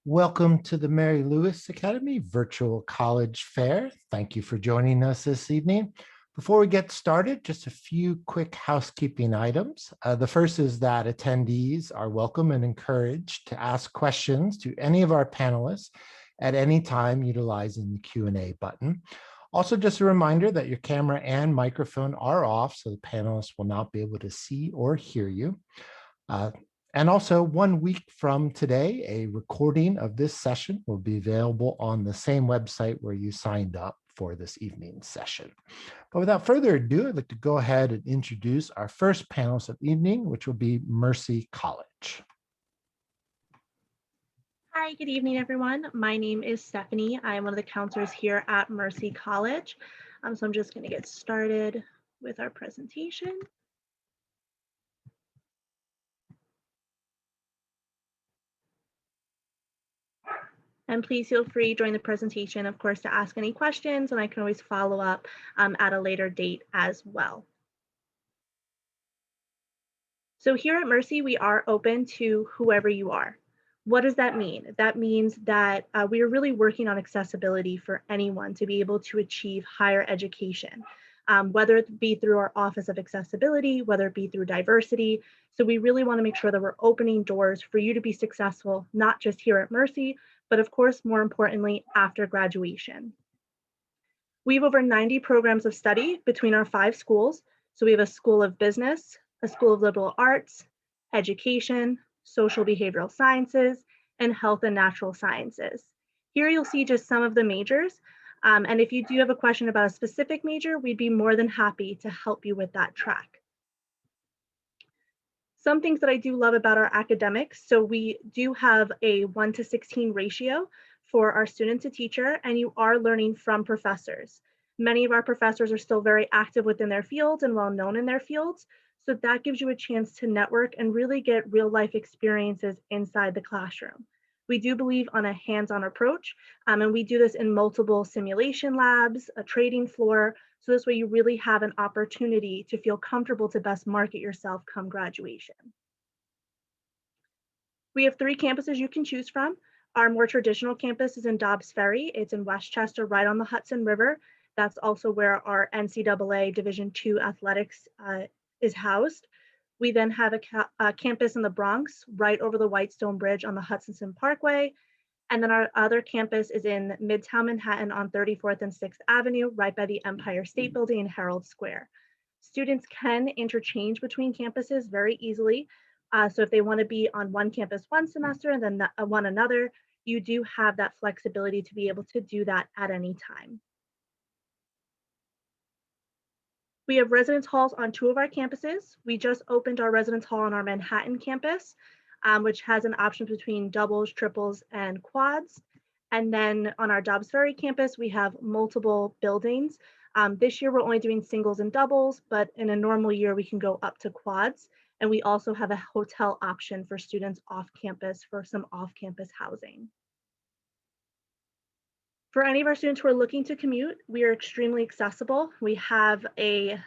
Welcome to the Mary Lewis Academy Virtual College Fair. Thank you for joining us this evening. Before we get started, just a few quick housekeeping items. The first is that attendees are welcome and encouraged to ask questions to any of our panelists at any time utilizing the Q&A button. Also, just a reminder that your camera and microphone are off, so the panelists will not be able to see or hear you. And also 1 week from today, a recording of this session will be available on the same website where you signed up for this evening's session. But without further ado, I'd like to go ahead and introduce our first panelist of the evening, which will be Mercy College. Hi, good evening, everyone. My name is Stephanie. I'm one of the counselors here at Mercy College. So I'm just going to get started with our presentation. And please feel free during the presentation, of course, to ask any questions, and I can always follow up at a later date as well. So here at Mercy, we are open to whoever you are. What does that mean? That means that we are really working on accessibility for anyone to be able to achieve higher education, whether it be through our Office of Accessibility, whether it be through diversity. So we really want to make sure that we're opening doors for you to be successful, not just here at Mercy, but of course, more importantly, after graduation. We have over 90 programs of study between our 5 schools. So we have a School of Business, a School of Liberal Arts, Education, Social Behavioral Sciences, and Health and Natural Sciences. Here you'll see just some of the majors. And if you do have a question about a specific major, we'd be more than happy to help you with that track. Some things that I do love about our academics, so we do have a 1:16 ratio for our student to teacher, and you are learning from professors. Many of our professors are still very active within their fields and well known in their fields, so that gives you a chance to network and really get real life experiences inside the classroom. We do believe on a hands-on approach, and we do this in multiple simulation labs, a trading floor, so this way you really have an opportunity to feel comfortable to best market yourself come graduation. We have 3 campuses you can choose from. Our more traditional campus is in Dobbs Ferry. It's in Westchester, right on the Hudson River. That's also where our NCAA Division II athletics is housed. We then have a campus in the Bronx, right over the Whitestone Bridge on the Hutchinson Parkway. And then our other campus is in Midtown Manhattan on 34th and 6th Avenue, right by the Empire State Building in Herald Square. Students can interchange between campuses very easily. So if they want to be on one campus one semester and then one another, you do have that flexibility to be able to do that at any time. We have residence halls on 2 of our campuses. We just opened our residence hall on our Manhattan campus, which has an option between doubles, triples, and quads. And then on our Dobbs Ferry campus, we have multiple buildings. This year, we're only doing singles and doubles, but in a normal year, we can go up to quads. And we also have a hotel option for students off campus for some off-campus housing. For any of our students who are looking to commute, we are extremely accessible. We have a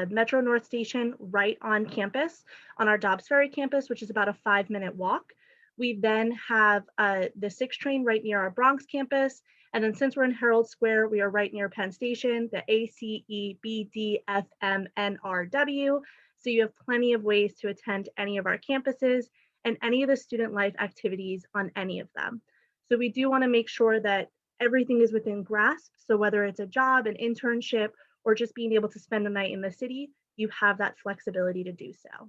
Metro North station right on campus on our Dobbs Ferry campus, which is about a 5-minute walk. We then have the 6 train right near our Bronx campus. And then since we're in Herald Square, we are right near Penn Station, the ACE, BD, FM, So you have plenty of ways to attend any of our campuses and any of the student life activities on any of them. So we do want to make sure that everything is within grasp. So whether it's a job, an internship, or just being able to spend the night in the city, you have that flexibility to do so.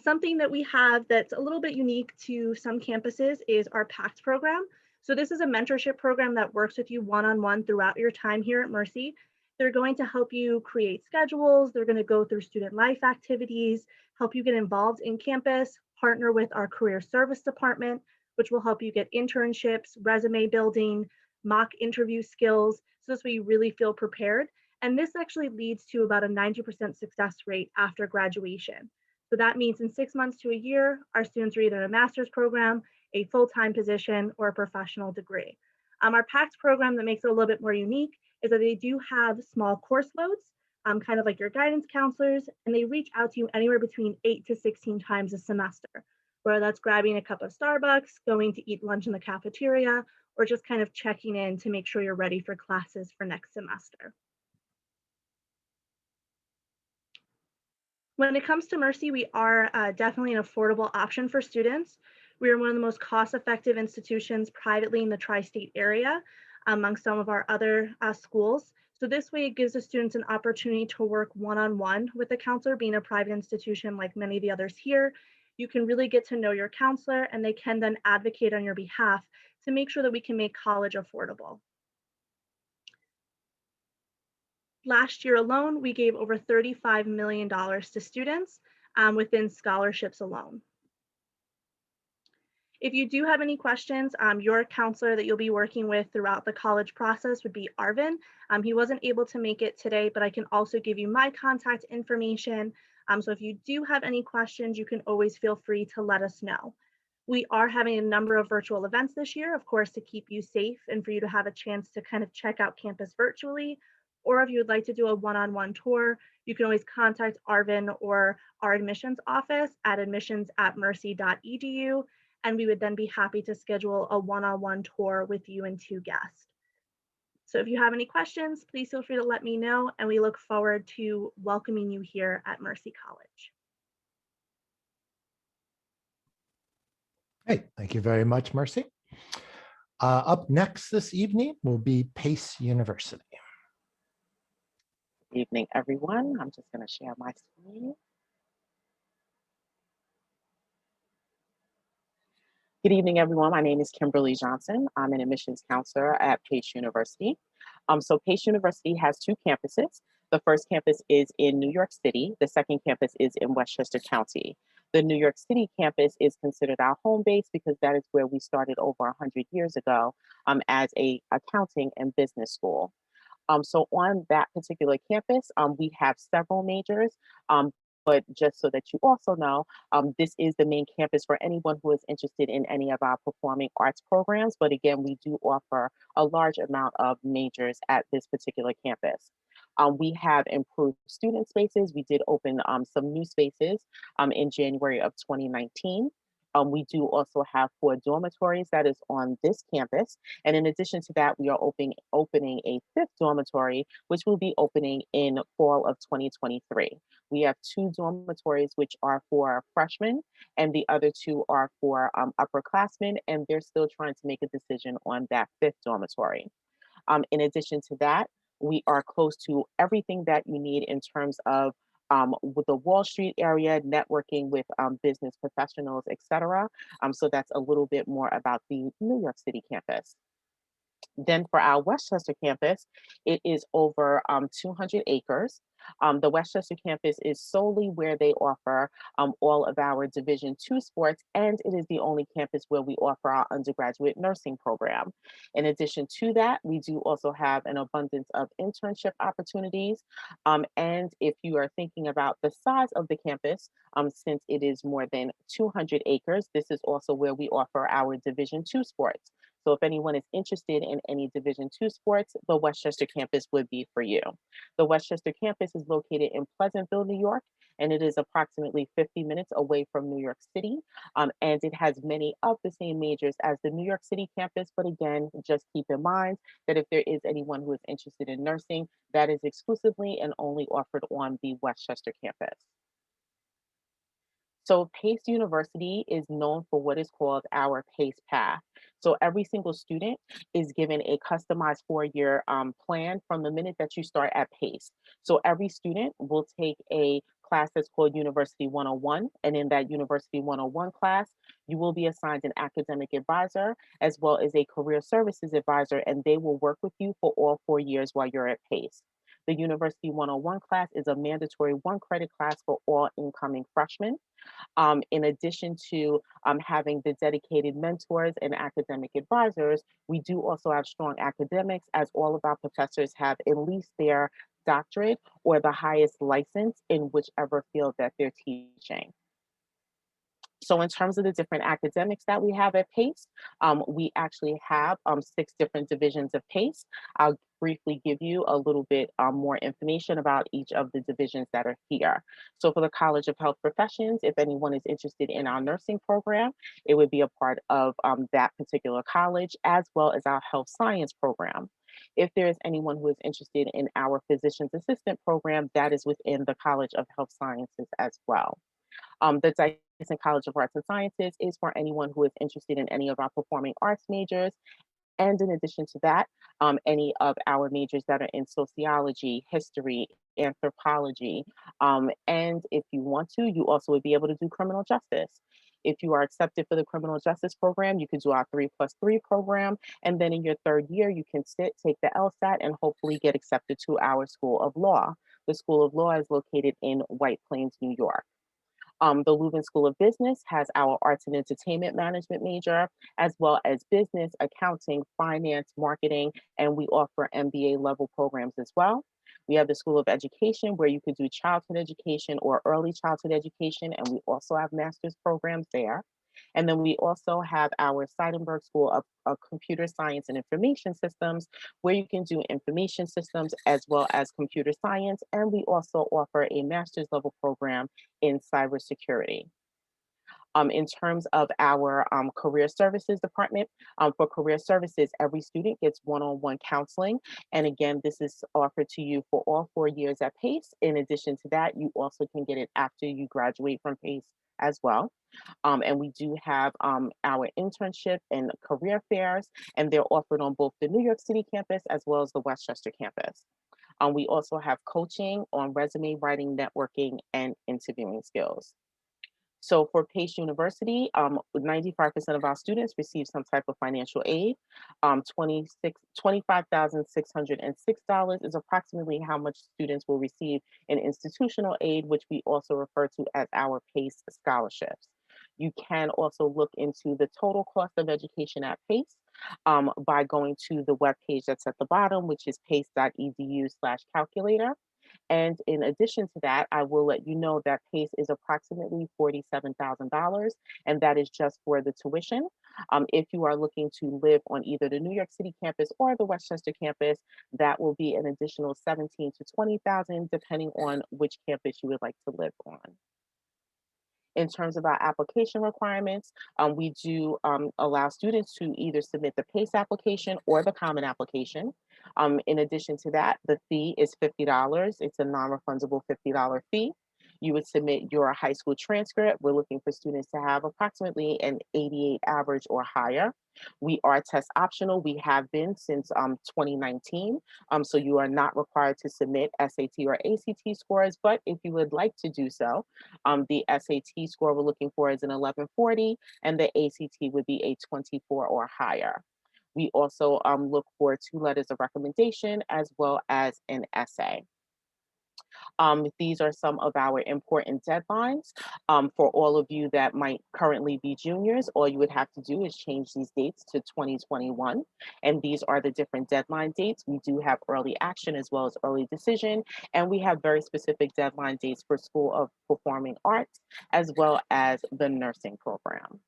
Something that we have that's a little bit unique to some campuses is our PACT program. So this is a mentorship program that works with you one-on-one throughout your time here at Mercy. They're going to help you create schedules. They're going to go through student life activities, help you get involved in campus, partner with our career service department, which will help you get internships, resume building, mock interview skills. So this way you really feel prepared. And this actually leads to about a 90% success rate after graduation. So that means in 6 months to a year, our students are either in a master's program, a full-time position, or a professional degree. Our PACT program that makes it a little bit more unique is that they do have small course loads, kind of like your guidance counselors, and they reach out to you anywhere between 8 to 16 times a semester. whether that's grabbing a cup of Starbucks, going to eat lunch in the cafeteria, or just kind of checking in to make sure you're ready for classes for next semester. When it comes to Mercy, we are definitely an affordable option for students. We are one of the most cost-effective institutions privately in the tri-state area among some of our other schools. So this way it gives the students an opportunity to work one-on-one with the counselor. Being a private institution like many of the others here, you can really get to know your counselor and they can then advocate on your behalf to make sure that we can make college affordable. Last year alone, we gave over $35 million to students within scholarships alone. If you do have any questions, your counselor that you'll be working with throughout the college process would be Arvin. He wasn't able to make it today, but I can also give you my contact information. So if you do have any questions, you can always feel free to let us know. We are having a number of virtual events this year, of course, to keep you safe and for you to have a chance to kind of check out campus virtually. Or if you would like to do a one-on-one tour, you can always contact Arvin or our admissions office at admissions@mercy.edu, and we would then be happy to schedule a one-on-one tour with you and 2 guests. So if you have any questions, please feel free to let me know, and we look forward to welcoming you here at Mercy College. Hey, thank you very much, Mercy. Up next this evening will be Pace University. Good evening, everyone. I'm just going to share my screen. Good evening, everyone. My name is Kimberly Johnson. I'm an admissions counselor at Pace University. So Pace University has 2 campuses. The first campus is in New York City. The second campus is in Westchester County. The New York City campus is considered our home base because that is where we started over 100 years ago as a accounting and business school. So on that particular campus, we have several majors. But just so that you also know, this is the main campus for anyone who is interested in any of our performing arts programs. But again, we do offer a large amount of majors at this particular campus. We have improved student spaces. We did open some new spaces in January of 2019. We do also have 4 dormitories that is on this campus. And in addition to that, we are opening a 5th dormitory, which will be opening in fall of 2023. We have 2 dormitories, which are for freshmen, and the other 2 are for upperclassmen, and they're still trying to make a decision on that 5th dormitory. In addition to that, we are close to everything that you need in terms of with the Wall Street area, networking with business professionals, et cetera. So that's a little bit more about the New York City campus. Then for our Westchester campus, it is over 200 acres. The Westchester campus is solely where they offer all of our Division II sports, and it is the only campus where we offer our undergraduate nursing program. In addition to that, we do also have an abundance of internship opportunities. And if you are thinking about the size of the campus, since it is more than 200 acres, this is also where we offer our Division II sports. So if anyone is interested in any Division II sports, the Westchester campus would be for you. The Westchester campus is located in Pleasantville, New York, and it is approximately 50 minutes away from New York City. And it has many of the same majors as the New York City campus. But again, just keep in mind that if there is anyone who is interested in nursing, that is exclusively and only offered on the Westchester campus. So Pace University is known for what is called our PACE path. So every single student is given a customized 4-year plan from the minute that you start at PACE. So every student will take a class that's called University 101. And in that University 101 class, you will be assigned an academic advisor as well as a career services advisor, and they will work with you for all 4 years while you're at PACE. The University 101 class is a mandatory 1 credit class for all incoming freshmen. In addition to having the dedicated mentors and academic advisors, we do also have strong academics, as all of our professors have at least their doctorate or the highest license in whichever field that they're teaching. So in terms of the different academics that we have at PACE, we actually have 6 different divisions of PACE. I'll briefly give you a little bit more information about each of the divisions that are here. So for the College of Health Professions, if anyone is interested in our nursing program, it would be a part of that particular college, as well as our health science program. If there is anyone who is interested in our physician's assistant program, that is within the College of Health Sciences as well. The Dyson College of Arts and Sciences is for anyone who is interested in any of our performing arts majors. And in addition to that, any of our majors that are in sociology, history, anthropology, and if you want to, you also would be able to do criminal justice. If you are accepted for the criminal justice program, you could do our 3+3 program. And then in your 3rd year, you can take the LSAT and hopefully get accepted to our School of Law. The School of Law is located in White Plains, New York. The Leuven School of Business has our Arts and Entertainment Management major, as well as business, accounting, finance, marketing, and we offer MBA level programs as well. We have the School of Education where you could do childhood education or early childhood education, and we also have master's programs there. And then we also have our Seidenberg School of Computer Science and Information Systems, where you can do information systems as well as computer science. And we also offer a master's level program in cybersecurity. In terms of our career services department, for career services, every student gets one-on-one counseling. And again, this is offered to you for all 4 years at PACE. In addition to that, you also can get it after you graduate from PACE as well. And we do have our internship and career fairs, and they're offered on both the New York City campus as well as the Westchester campus. We also have coaching on resume writing, networking, and interviewing skills. So for Pace University, 95% of our students receive some type of financial aid. $25,606 is approximately how much students will receive in institutional aid, which we also refer to as our PACE scholarships. You can also look into the total cost of education at PACE by going to the webpage that's at the bottom, which is pace.edu/calculator. And in addition to that, I will let you know that PACE is approximately $47,000, and that is just for the tuition. If you are looking to live on either the New York City campus or the Westchester campus, that will be an additional $17,000 to $20,000, depending on which campus you would like to live on. In terms of our application requirements, we do allow students to either submit the PACE application or the common application. In addition to that, the fee is $50. It's a non-refundable $50 fee. You would submit your high school transcript. We're looking for students to have approximately an 88 average or higher. We are test optional. We have been since 2019. So you are not required to submit SAT or ACT scores, but if you would like to do so, the SAT score we're looking for is an 1140, and the ACT would be a 24 or higher. We also look for 2 letters of recommendation as well as an essay. These are some of our important deadlines. For all of you that might currently be juniors, all you would have to do is change these dates to 2021. And these are the different deadline dates. We do have early action as well as early decision. And we have very specific deadline dates for School of Performing Arts, as well as the nursing program.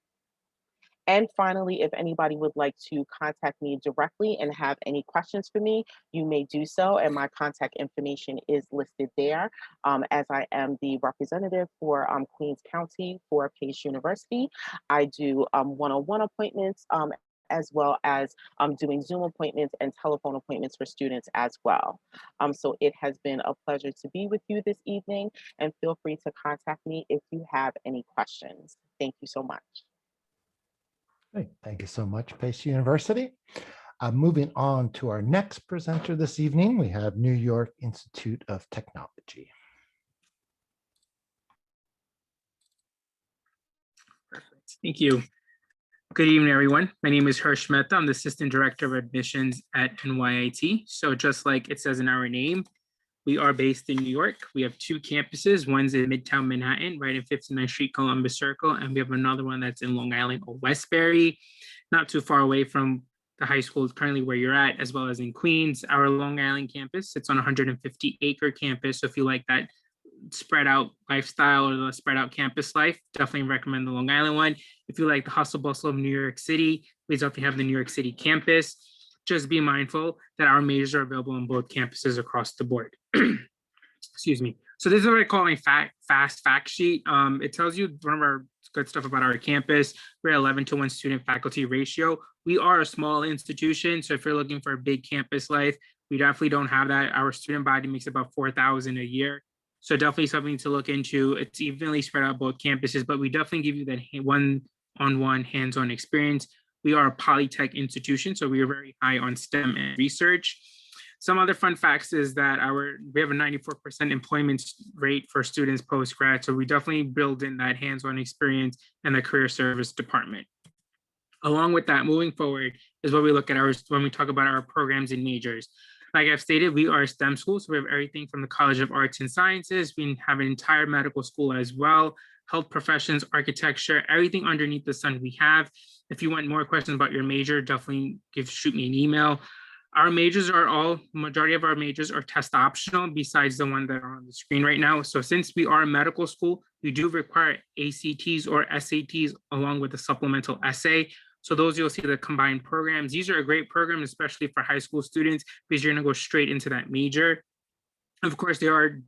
And finally, if anybody would like to contact me directly and have any questions for me, you may do so. And my contact information is listed there, as I am the representative for Queens County for Pace University. I do one-on-one appointments, as well as doing Zoom appointments and telephone appointments for students as well. So it has been a pleasure to be with you this evening, and feel free to contact me if you have any questions. Thank you so much. Great. Thank you so much, Pace University. Moving on to our next presenter this evening, we have New York Institute of Technology. Perfect. Thank you. Good evening, everyone. My name is Harsh Mehta. I'm the Assistant Director of Admissions at NYIT. So just like it says in our name, we are based in New York. We have 2 campuses. One's in Midtown Manhattan, right in 59th Street, Columbus Circle. And we have another one that's in Long Island or Westbury, not too far away from the high school currently where you're at, as well as in Queens. Our Long Island campus, it's on a 150-acre campus. So if you like that spread out lifestyle or the spread out campus life, definitely recommend the Long Island one. If you like the hustle bustle of New York City, we definitely have the New York City campus. Just be mindful that our majors are available on both campuses across the board. Excuse me. So this is what I call my fast fact sheet. It tells you one of our good stuff about our campus. We're 11-to-1 student faculty ratio. We are a small institution, so if you're looking for a big campus life, we definitely don't have that. Our student body makes about 4,000 a year. So definitely something to look into. It's evenly spread out both campuses, but we definitely give you that one-on-one hands-on experience. We are a polytech institution, so we are very high on STEM and research. Some other fun facts is that we have a 94% employment rate for students post-grad, so we definitely build in that hands-on experience and the career service department. Along with that, moving forward is what we look at when we talk about our programs and majors. Like I've stated, we are a STEM school, so we have everything from the College of Arts and Sciences. We have an entire medical school as well, health professions, architecture, everything underneath the sun we have. If you want more questions about your major, definitely shoot me an email. Our majors majority of our majors are test optional besides the one that are on the screen right now. So since we are a medical school, we do require ACTs or SATs along with a supplemental essay. So those you'll see the combined programs. These are a great program, especially for high school students, because you're gonna go straight into that major. Of course, there are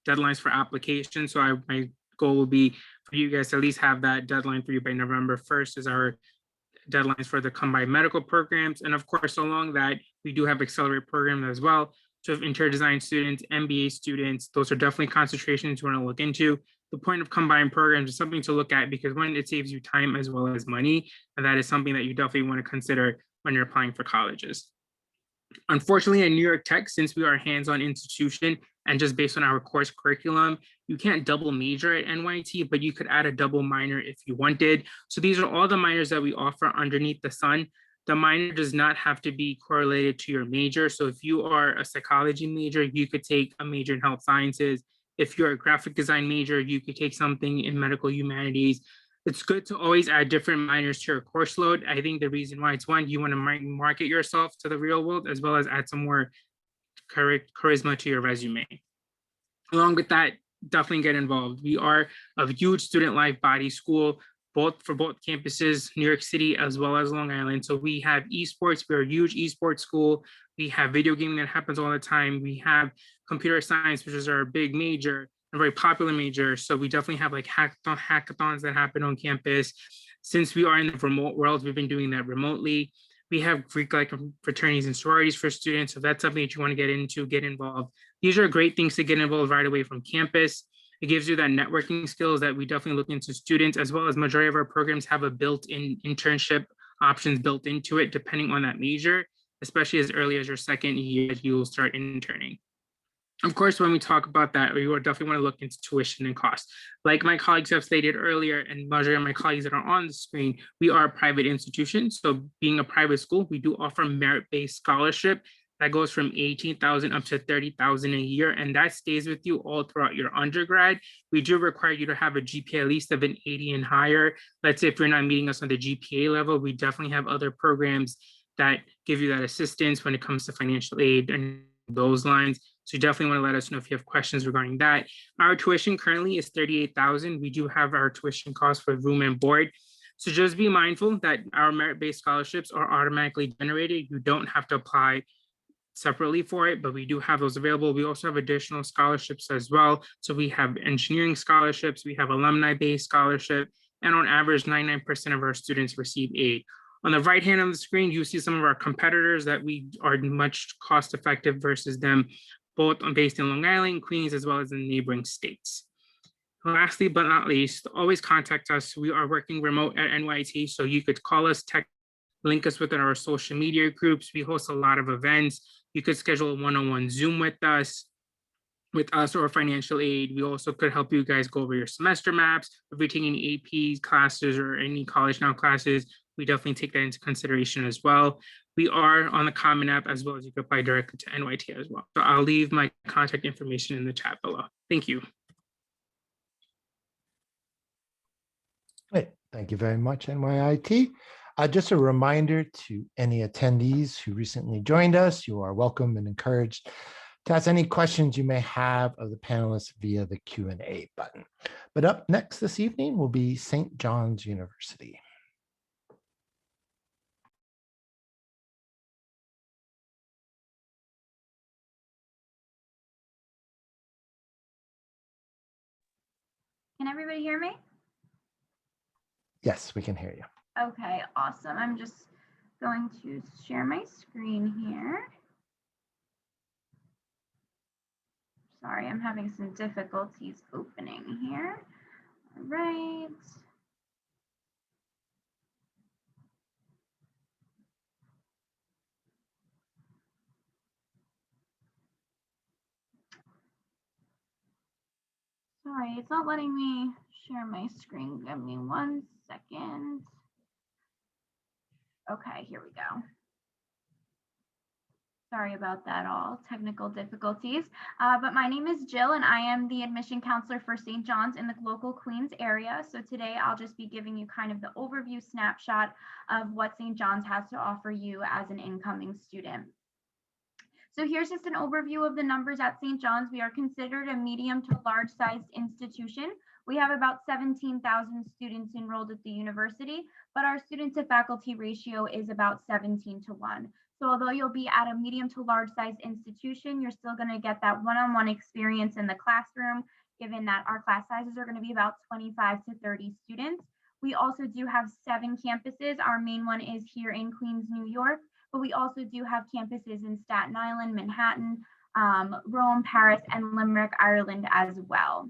deadlines for application. So my goal will be for you guys to at least have that deadline for you by November 1st is our deadlines for the combined medical programs. And of course, along that, we do have accelerated programs as well. So if interior design students, MBA students, those are definitely concentrations you want to look into. The point of combined programs is something to look at because one, it saves you time as well as money. And that is something that you definitely want to consider when you're applying for colleges. Unfortunately, in New York Tech, since we are a hands-on institution and just based on our course curriculum, you can't double major at NYIT, but you could add a double minor if you wanted. So these are all the minors that we offer underneath the sun. The minor does not have to be correlated to your major. So if you are a psychology major, you could take a major in health sciences. If you're a graphic design major, you could take something in medical humanities. It's good to always add different minors to your course load. I think the reason why it's one, you want to market yourself to the real world, as well as add some more charisma to your resume. Along with that, definitely get involved. We are a huge student life body school, for both campuses, New York City, as well as Long Island. So we have esports, we're a huge esports school. We have video gaming that happens all the time. We have computer science, which is our big major, a very popular major. So we definitely have like hackathons that happen on campus. Since we are in the remote world, we've been doing that remotely. We have Greek-like fraternities and sororities for students. So if that's something that you want to get into, get involved. These are great things to get involved right away from campus. It gives you that networking skills that we definitely look into students, as well as majority of our programs have a built-in internship options built into it, depending on that major, especially as early as your second year, you'll start interning. Of course, when we talk about that, we will definitely want to look into tuition and cost. Like my colleagues have stated earlier, and majority of my colleagues that are on the screen, we are a private institution. So being a private school, we do offer merit-based scholarship that goes from 18,000 up to 30,000 a year, and that stays with you all throughout your undergrad. We do require you to have a GPA at least of an 80 and higher. Let's say if you're not meeting us on the GPA level, we definitely have other programs that give you that assistance when it comes to financial aid and those lines. So you definitely want to let us know if you have questions regarding that. Our tuition currently is 38,000. We do have our tuition costs for room and board. So just be mindful that our merit-based scholarships are automatically generated. You don't have to apply separately for it, but we do have those available. We also have additional scholarships as well. So we have engineering scholarships, we have alumni-based scholarship, and on average, 99% of our students receive aid. On the right hand of the screen, you see some of our competitors that we are much cost effective versus them, both based in Long Island, Queens, as well as in neighboring states. Lastly, but not least, always contact us. We are working remote at NYIT, so you could call us, text, link us within our social media groups. We host a lot of events. You could schedule a one-on-one Zoom with us or financial aid. We also could help you guys go over your semester maps. If you're taking AP classes or any College Now classes, we definitely take that into consideration as well. We are on the Common App as well as you can apply directly to NYT as well. So I'll leave my contact information in the chat below. Thank you. Great. Thank you very much, NYIT. Just a reminder to any attendees who recently joined us, you are welcome and encouraged to ask any questions you may have of the panelists via the Q&A button. But up next this evening will be St. John's University. Can everybody hear me? Yes, we can hear you. Okay, awesome. I'm just going to share my screen here. Sorry, I'm having some difficulties opening here. All right. Sorry, it's not letting me share my screen. Give me 1 second. Okay, here we go. Sorry about that, all technical difficulties. But my name is Jill and I am the admission counselor for St. John's in the local Queens area. So today I'll just be giving you kind of the overview snapshot of what St. John's has to offer you as an incoming student. So here's just an overview of the numbers at St. John's. We are considered a medium to large sized institution. We have about 17,000 students enrolled at the university, but our student to faculty ratio is about 17:1. So although you'll be at a medium to large sized institution, you're still going to get that one-on-one experience in the classroom, given that our class sizes are going to be about 25 to 30 students. We also do have 7 campuses. Our main one is here in Queens, New York, but we also do have campuses in Staten Island, Manhattan, Rome, Paris, and Limerick, Ireland as well.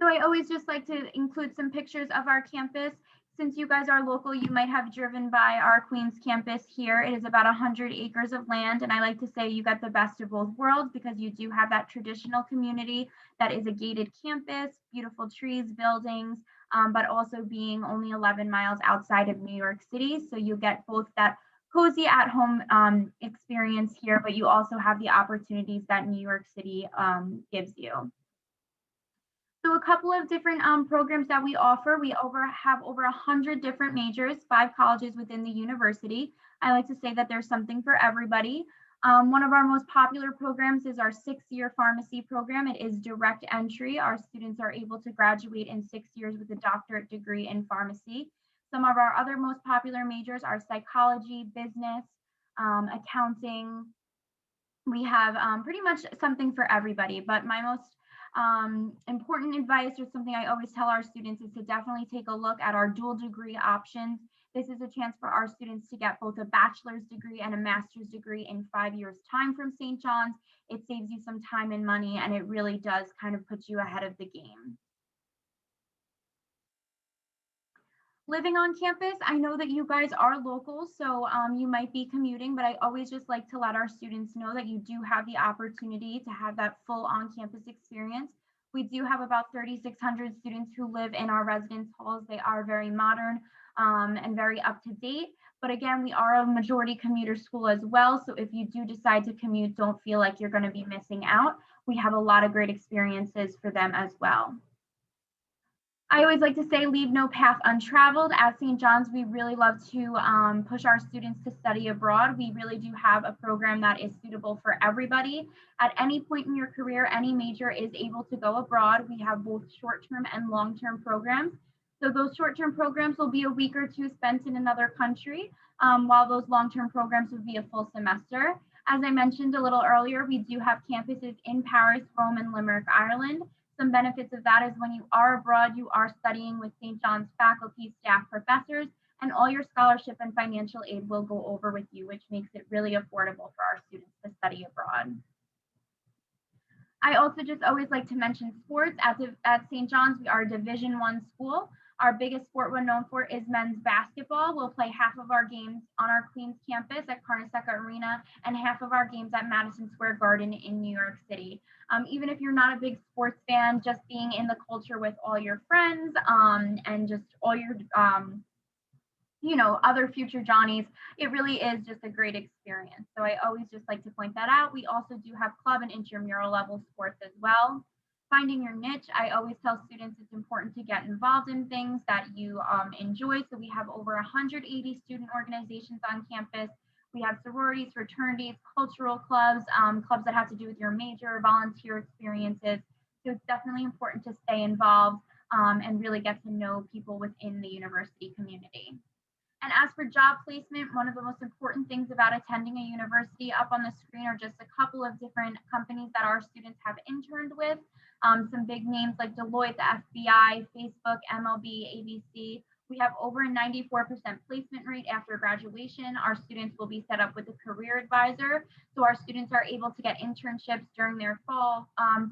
So I always just like to include some pictures of our campus. Since you guys are local, you might have driven by our Queens campus here. It is about 100 acres of land, and I like to say you got the best of both worlds because you do have that traditional community that is a gated campus, beautiful trees, buildings, but also being only 11 miles outside of New York City. So you get both that cozy at-home experience here, but you also have the opportunities that New York City gives you. So a couple of different programs that we offer. We have over 100 different majors, 5 colleges within the university. I like to say that there's something for everybody. One of our most popular programs is our 6-year pharmacy program. It is direct entry. Our students are able to graduate in 6 years with a doctorate degree in pharmacy. Some of our other most popular majors are psychology, business, accounting. We have pretty much something for everybody, but my most important advice, or something I always tell our students, is to definitely take a look at our dual degree options. This is a chance for our students to get both a bachelor's degree and a master's degree in 5 years' time from St. John's. It saves you some time and money, and it really does kind of put you ahead of the game. Living on campus, I know that you guys are local, so you might be commuting, but I always just like to let our students know that you do have the opportunity to have that full on-campus experience. We do have about 3,600 students who live in our residence halls. They are very modern and very up to date. But again, we are a majority commuter school as well. So if you do decide to commute, don't feel like you're going to be missing out. We have a lot of great experiences for them as well. I always like to say, leave no path untraveled. At St. John's, we really love to push our students to study abroad. We really do have a program that is suitable for everybody. At any point in your career, any major is able to go abroad. We have both short-term and long-term programs. So those short-term programs will be a week or 2 spent in another country, while those long-term programs would be a full semester. As I mentioned a little earlier, we do have campuses in Paris, Rome, and Limerick, Ireland. Some benefits of that is when you are abroad, you are studying with St. John's faculty, staff, professors, and all your scholarship and financial aid will go over with you, which makes it really affordable for our students to study abroad. I also just always like to mention sports. At St. John's, we are a Division I school. Our biggest sport we're known for is men's basketball. We'll play half of our games on our Queens campus at Carnesecca Arena and half of our games at Madison Square Garden in New York City. Even if you're not a big sports fan, just being in the culture with all your friends and just all your other future Johnnies, it really is just a great experience. So I always just like to point that out. We also do have club and intramural level sports as well. Finding your niche, I always tell students it's important to get involved in things that you enjoy. So we have over 180 student organizations on campus. We have sororities, fraternities, cultural clubs, clubs that have to do with your major, volunteer experiences. So it's definitely important to stay involved and really get to know people within the university community. And as for job placement, one of the most important things about attending a university, up on the screen are just a couple of different companies that our students have interned with. Some big names like Deloitte, the FBI, Facebook, MLB, ABC. We have over a 94% placement rate after graduation. Our students will be set up with a career advisor. So our students are able to get internships during their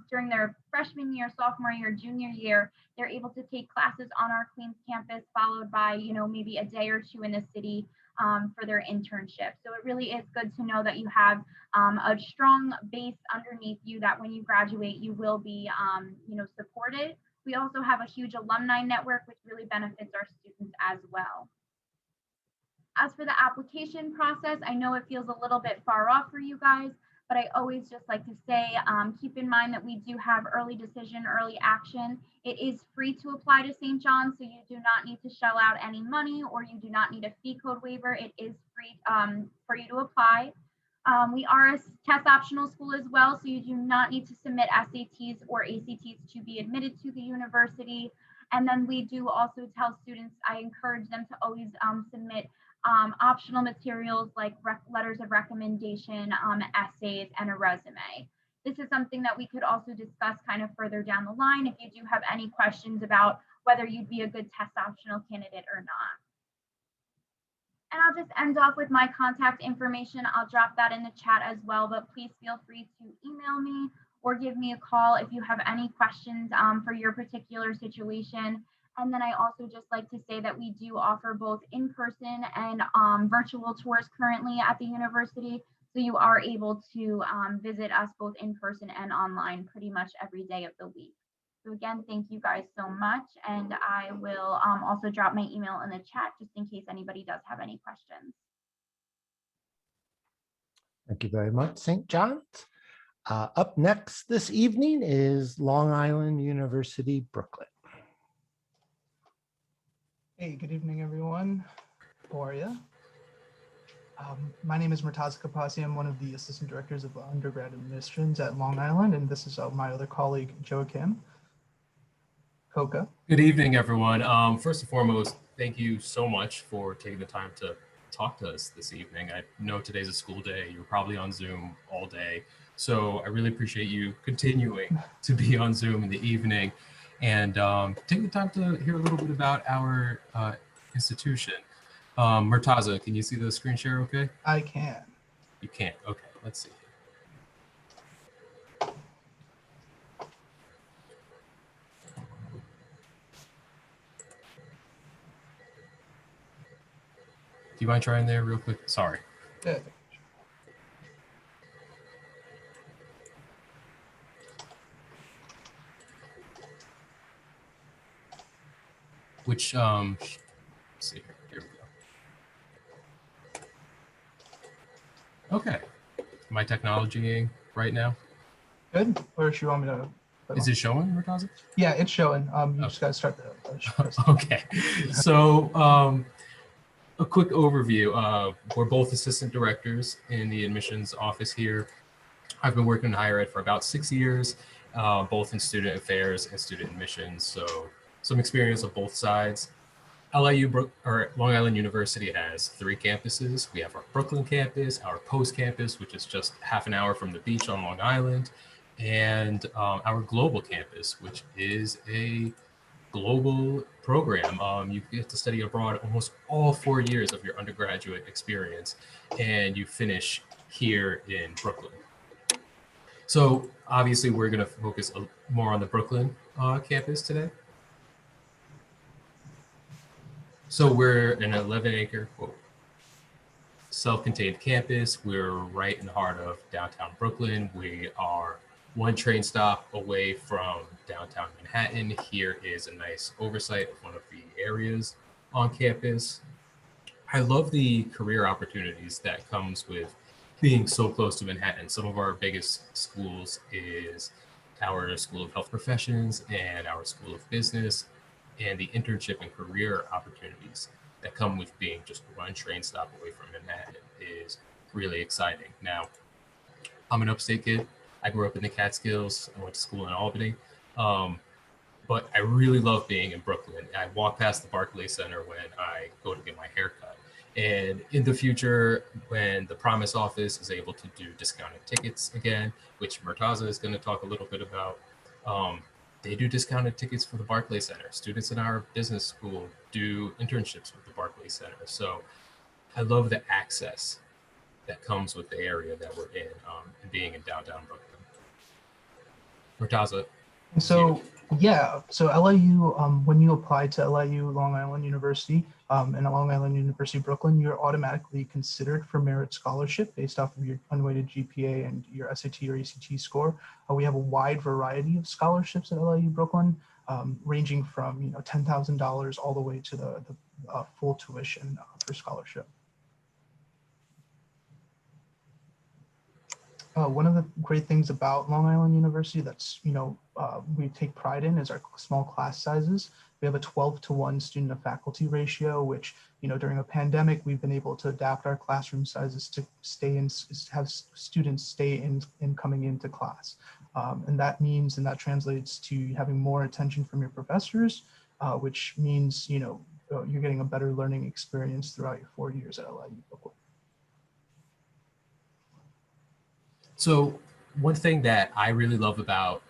during their freshman year, sophomore year, junior year. They're able to take classes on our Queens campus, followed by, maybe a day or two in the city for their internship. So it really is good to know that you have a strong base underneath you, that when you graduate, you will be, supported. We also have a huge alumni network, which really benefits our students as well. As for the application process, I know it feels a little bit far off for you guys, but I always just like to say, keep in mind that we do have early decision, early action. It is free to apply to St. John's, so you do not need to shell out any money, or you do not need a fee code waiver. It is free for you to apply. We are a test optional school as well, so you do not need to submit SATs or ACTs to be admitted to the university. And then we do also tell students, I encourage them to always submit optional materials like letters of recommendation, essays, and a resume. This is something that we could also discuss kind of further down the line if you do have any questions about whether you'd be a good test optional candidate or not. And I'll just end off with my contact information. I'll drop that in the chat as well, but please feel free to email me or give me a call if you have any questions for your particular situation. And then I also just like to say that we do offer both in-person and virtual tours currently at the university. So you are able to visit us both in person and online pretty much every day of the week. So again, thank you guys so much. And I will also drop my email in the chat just in case anybody does have any questions. Thank you very much, St. John's. Up next this evening is Long Island University, Brooklyn. Hey, good evening, everyone. How are you? My name is Murtaza Kapasi. I'm one of the assistant directors of undergrad admissions at Long Island, and this is my other colleague, Joachim Coca. Good evening, everyone. First and foremost, thank you so much for taking the time to talk to us this evening. I know today's a school day. You're probably on Zoom all day. So I really appreciate you continuing to be on Zoom in the evening and take the time to hear a little bit about our institution. Murtaza, can you see the screen share okay? I can. You can. Okay, let's see. Do you mind trying there real quick? Sorry. Good. Which, let's see here we go. Okay. Am I technologying right now? Good. Or should you want me to? Is it showing, Murtaza? Yeah, it's showing. You just got to start the. Okay. So, a quick overview. We're both assistant directors in the admissions office here. I've been working in higher ed for about 6 years, both in student affairs and student admissions. So some experience on both sides. Long Island University has 3 campuses. We have our Brooklyn campus, our Post campus, which is just half an hour from the beach on Long Island, and our global campus, which is a global program. You get to study abroad almost all 4 years of your undergraduate experience, and you finish here in Brooklyn. So obviously we're going to focus more on the Brooklyn campus today. So we're an 11-acre self-contained campus. We're right in the heart of downtown Brooklyn. We are 1 train stop away from downtown Manhattan. Here is a nice oversight of one of the areas on campus. I love the career opportunities that comes with being so close to Manhattan. Some of our biggest schools is our School of Health Professions and our School of Business, and the internship and career opportunities that come with being just 1 train stop away from Manhattan is really exciting. Now, I'm an upstate kid. I grew up in the Catskills. I went to school in Albany. But I really love being in Brooklyn. I walk past the Barclays Center when I go to get my haircut. And in the future, when the Promise office is able to do discounted tickets again, which Murtaza is going to talk a little bit about, they do discounted tickets for the Barclays Center. Students in our business school do internships with the Barclays Center. So I love the access that comes with the area that we're in, and being in downtown Brooklyn. Murtaza. So yeah, so LIU, when you apply to LIU Long Island University and Long Island University Brooklyn, you're automatically considered for merit scholarship based off of your unweighted GPA and your SAT or ACT score. We have a wide variety of scholarships at LIU Brooklyn, ranging from $10,000 all the way to the full tuition for scholarship. One of the great things about Long Island University that's, we take pride in is our small class sizes. We have a 12-to-1 student to faculty ratio, which, during a pandemic, we've been able to adapt our classroom sizes to stay in, have students stay in coming into class. And that means, and that translates to having more attention from your professors, which means, you're getting a better learning experience throughout your 4 years at LIU Brooklyn. So one thing that I really love about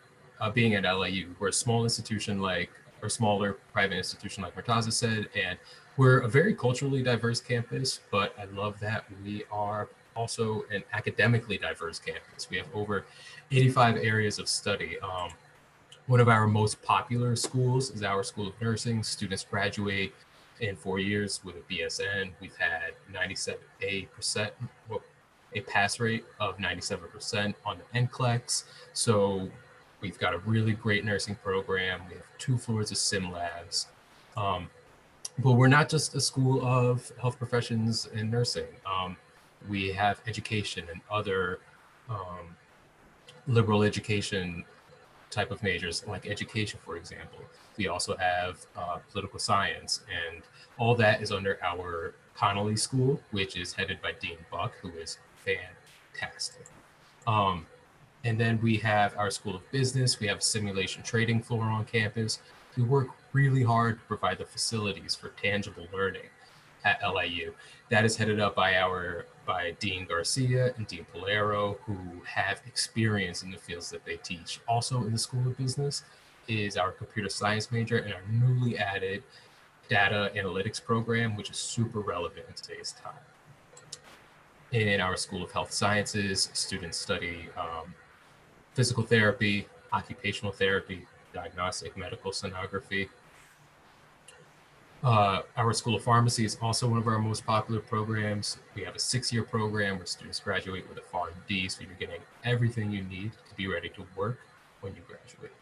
being at LIU, we're a small institution or smaller private institution like Murtaza said, and we're a very culturally diverse campus, but I love that we are also an academically diverse campus. We have over 85 areas of study. One of our most popular schools is our School of Nursing. Students graduate in 4 years with a BSN. We've had 97%, a pass rate of 97% on the NCLEX. So we've got a really great nursing program. We have 2 floors of sim labs. But we're not just a school of health professions and nursing. We have education and other liberal education type of majors, like education, for example. We also have political science, and all that is under our Connolly School, which is headed by Dean Buck, who is fantastic. And then we have our School of Business. We have a simulation trading floor on campus. We work really hard to provide the facilities for tangible learning at LIU. That is headed up by Dean Garcia and Dean Polero, who have experience in the fields that they teach. Also in the School of Business is our computer science major and our newly added data analytics program, which is super relevant in today's time. In our School of Health Sciences, students study physical therapy, occupational therapy, diagnostic medical sonography. Our School of Pharmacy is also one of our most popular programs. We have a 6-year program where students graduate with a PharmD, so you're getting everything you need to be ready to work when you graduate.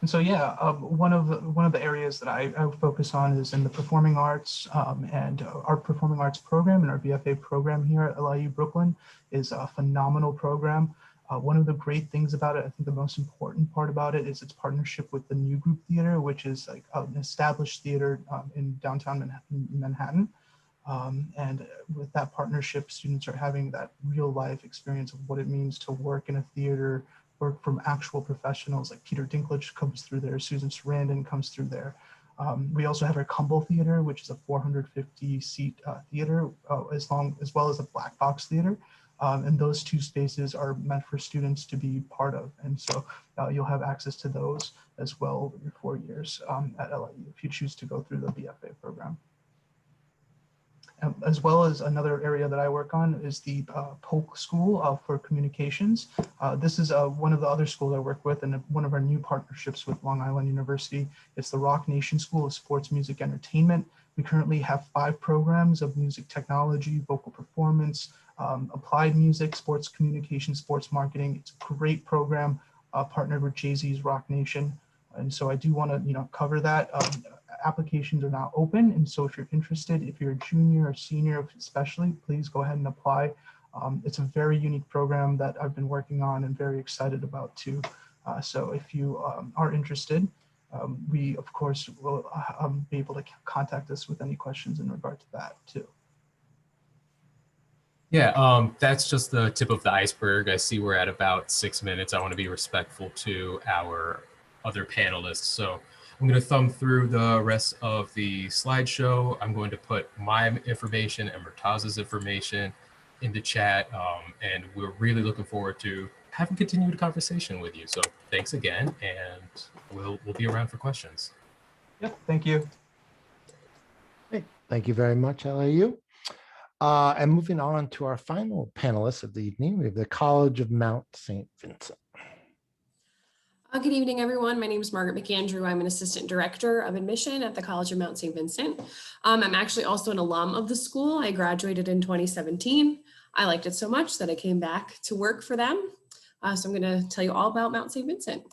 And so, yeah, one of the areas that I focus on is in the performing arts, and our performing arts program and our BFA program here at LIU Brooklyn is a phenomenal program. One of the great things about it, I think the most important part about it, is its partnership with the New Group Theater, which is like an established theater in downtown Manhattan. And with that partnership, students are having that real life experience of what it means to work in a theater, work from actual professionals like Peter Dinklage comes through there, Susan Sarandon comes through there. We also have our Cumble Theater, which is a 450 seat theater, as well as a black box theater. And those 2 spaces are meant for students to be part of. And so you'll have access to those as well over your 4 years at LIU if you choose to go through the BFA program. As well as another area that I work on is the Polk School for Communications. This is one of the other schools I work with, and one of our new partnerships with Long Island University. It's the Rock Nation School of Sports, Music, Entertainment. We currently have 5 programs of music technology, vocal performance, applied music, sports communication, sports marketing. It's a great program partnered with Jay-Z's Rock Nation. And so I do want to cover that. Applications are now open, and so if you're interested, if you're a junior or senior especially, please go ahead and apply. It's a very unique program that I've been working on and very excited about too. So if you are interested, we, of course, will be able to contact us with any questions in regard to that too. Yeah, that's just the tip of the iceberg. I see we're at about 6 minutes. I want to be respectful to our other panelists. So I'm going to thumb through the rest of the slideshow. I'm going to put my information and Murtaza's information in the chat. And we're really looking forward to having continued conversation with you. So thanks again, and we'll be around for questions. Yep, thank you. Great. Thank you very much, LAU. And moving on to our final panelists of the evening, we have the College of Mount St. Vincent. Good evening, everyone. My name is Margaret McAndrew. I'm an assistant director of admission at the College of Mount St. Vincent. I'm actually also an alum of the school. I graduated in 2017. I liked it so much that I came back to work for them. So I'm going to tell you all about Mount St. Vincent.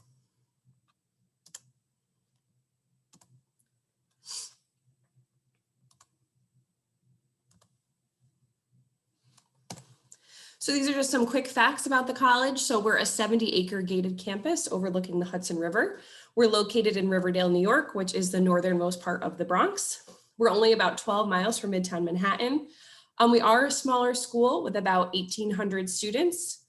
So these are just some quick facts about the college. So we're a 70-acre gated campus overlooking the Hudson River. We're located in Riverdale, New York, which is the northernmost part of the Bronx. We're only about 12 miles from Midtown Manhattan. We are a smaller school with about 1,800 students,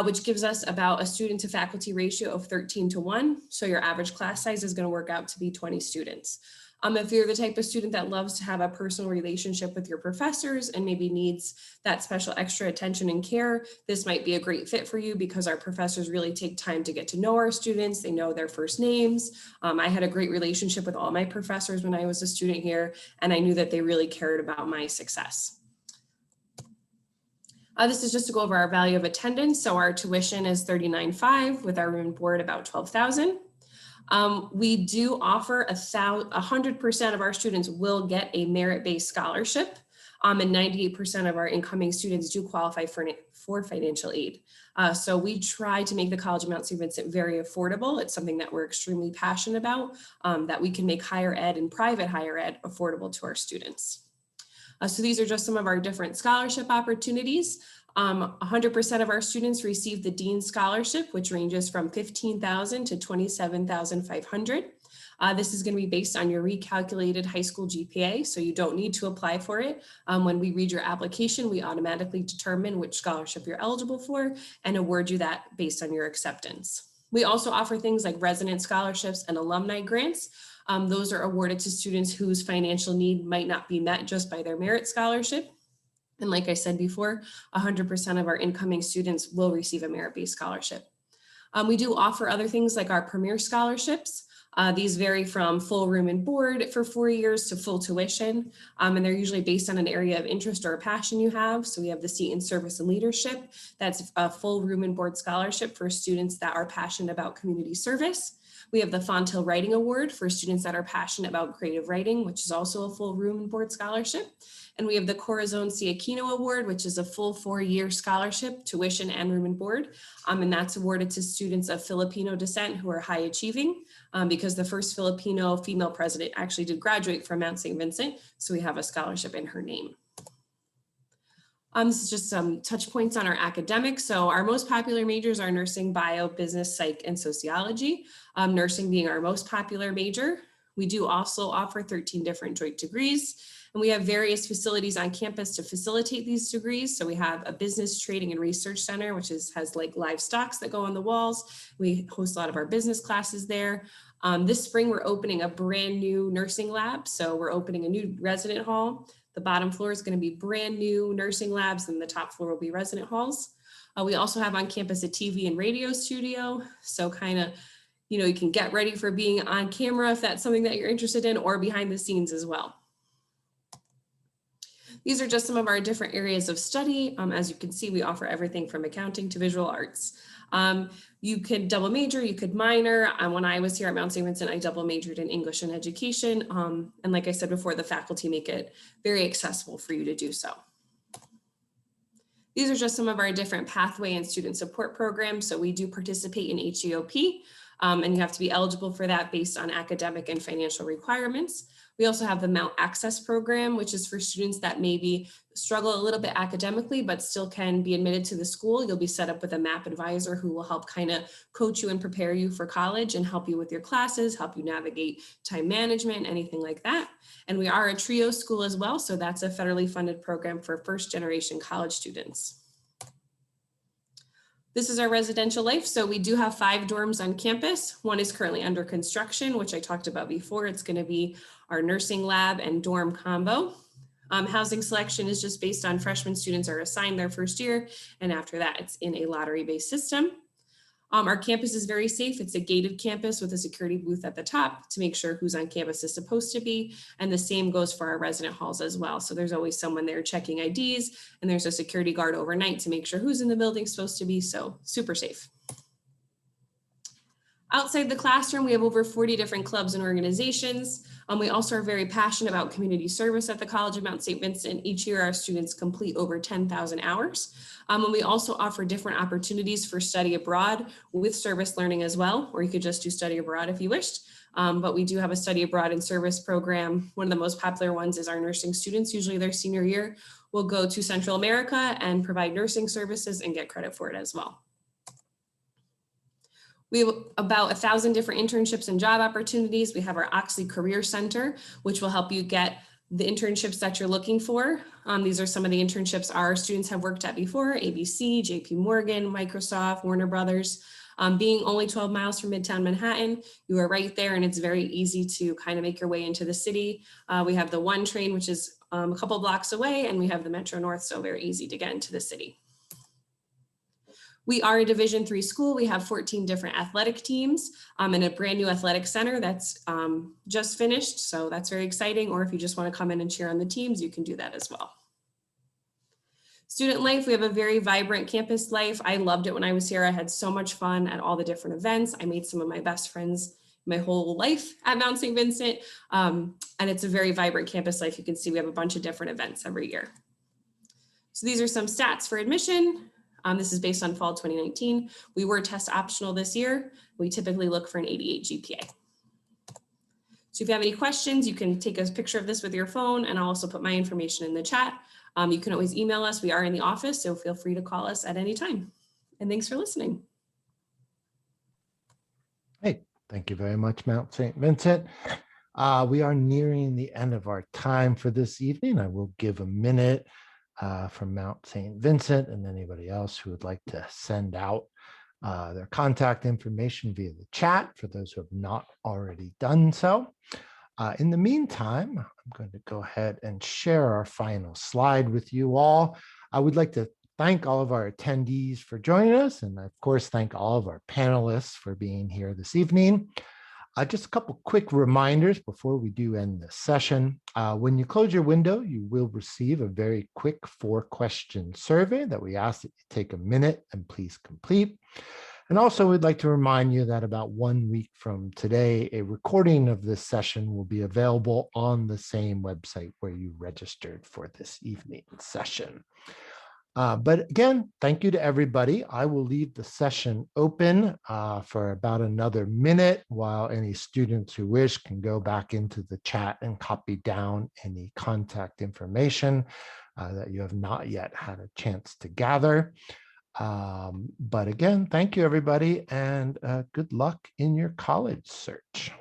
which gives us about a student to faculty ratio of 13:1. So your average class size is going to work out to be 20 students. If you're the type of student that loves to have a personal relationship with your professors and maybe needs that special extra attention and care, this might be a great fit for you because our professors really take time to get to know our students. They know their first names. I had a great relationship with all my professors when I was a student here, and I knew that they really cared about my success. This is just to go over our value of attendance. So our tuition is $39,500 with our room and board about $12,000. We do offer 100% of our students will get a merit-based scholarship, and 98% of our incoming students do qualify for financial aid. So we try to make the College of Mount St. Vincent very affordable. It's something that we're extremely passionate about, that we can make higher ed and private higher ed affordable to our students. So these are just some of our different scholarship opportunities. 100% of our students receive the Dean Scholarship, which ranges from $15,000 to $27,500. This is going to be based on your recalculated high school GPA, so you don't need to apply for it. When we read your application, we automatically determine which scholarship you're eligible for and award you that based on your acceptance. We also offer things like resident scholarships and alumni grants. Those are awarded to students whose financial need might not be met just by their merit scholarship. And like I said before, 100% of our incoming students will receive a merit-based scholarship. We do offer other things like our premier scholarships. These vary from full room and board for 4 years to full tuition. And they're usually based on an area of interest or a passion you have. So we have the seat in service and leadership. That's a full room and board scholarship for students that are passionate about community service. We have the Fontill Writing Award for students that are passionate about creative writing, which is also a full room and board scholarship. And we have the Corazon Aquino Award, which is a full 4-year scholarship, tuition and room and board. And that's awarded to students of Filipino descent who are high achieving, because the first Filipino female president actually did graduate from Mount St. Vincent. So we have a scholarship in her name. This is just some touch points on our academics. So our most popular majors are nursing, bio, business, psych, and sociology. Nursing being our most popular major. We do also offer 13 different joint degrees. And we have various facilities on campus to facilitate these degrees. So we have a business training and research center, which has like live stocks that go on the walls. We host a lot of our business classes there. This spring, we're opening a brand new nursing lab. So we're opening a new resident hall. The bottom floor is going to be brand new nursing labs, and the top floor will be resident halls. We also have on campus a TV and radio studio. So kind of, you can get ready for being on camera if that's something that you're interested in, or behind the scenes as well. These are just some of our different areas of study. As you can see, we offer everything from accounting to visual arts. You could double major, you could minor. When I was here at Mount St. Vincent, I double majored in English and education. And like I said before, the faculty make it very accessible for you to do so. These are just some of our different pathway and student support programs. So we do participate in HEOP. and you have to be eligible for that based on academic and financial requirements. We also have the Mount Access program, which is for students that maybe struggle a little bit academically, but still can be admitted to the school. You'll be set up with a MAP advisor who will help kind of coach you and prepare you for college and help you with your classes, help you navigate time management, anything like that. And we are a TRIO school as well. So that's a federally funded program for first generation college students. This is our residential life. So we do have 5 dorms on campus. One is currently under construction, which I talked about before. It's going to be our nursing lab and dorm combo. Housing selection is just based on freshman students are assigned their first year. And after that, it's in a lottery-based system. Our campus is very safe. It's a gated campus with a security booth at the top to make sure who's on campus is supposed to be. And the same goes for our resident halls as well. So there's always someone there checking IDs, and there's a security guard overnight to make sure who's in the building supposed to be. So super safe. Outside the classroom, we have over 40 different clubs and organizations. We also are very passionate about community service at the College of Mount St. Vincent. Each year, our students complete over 10,000 hours. And we also offer different opportunities for study abroad with service learning as well, or you could just do study abroad if you wished. But we do have a study abroad and service program. One of the most popular ones is our nursing students, usually their senior year, will go to Central America and provide nursing services and get credit for it as well. We have about 1,000 different internships and job opportunities. We have our Oxley Career Center, which will help you get the internships that you're looking for. These are some of the internships our students have worked at before: ABC, JP Morgan, Microsoft, Warner Brothers. Being only 12 miles from Midtown Manhattan, you are right there, and it's very easy to kind of make your way into the city. We have the 1 train, which is a couple blocks away, and we have the Metro North, so very easy to get into the city. We are a Division III school. We have 14 different athletic teams and a brand new athletic center that's just finished. So that's very exciting. Or if you just want to come in and cheer on the teams, you can do that as well. Student life, we have a very vibrant campus life. I loved it when I was here. I had so much fun at all the different events. I made some of my best friends my whole life at Mount St. Vincent. And it's a very vibrant campus life. You can see we have a bunch of different events every year. So these are some stats for admission. This is based on fall 2019. We were test optional this year. We typically look for an 88 GPA. So if you have any questions, you can take a picture of this with your phone, and I'll also put my information in the chat. You can always email us. We are in the office, so feel free to call us at any time. And thanks for listening. Hey, thank you very much, Mount St. Vincent. We are nearing the end of our time for this evening. I will give a minute from Mount St. Vincent and anybody else who would like to send out their contact information via the chat for those who have not already done so. In the meantime, I'm going to go ahead and share our final slide with you all. I would like to thank all of our attendees for joining us, and of course, thank all of our panelists for being here this evening. Just a couple quick reminders before we do end this session. When you close your window, you will receive a very quick 4-question survey that we ask that you take a minute and please complete. And also, we'd like to remind you that about 1 week from today, a recording of this session will be available on the same website where you registered for this evening's session. But again, thank you to everybody. I will leave the session open for about another minute while any students who wish can go back into the chat and copy down any contact information that you have not yet had a chance to gather. But again, thank you, everybody, and good luck in your college search.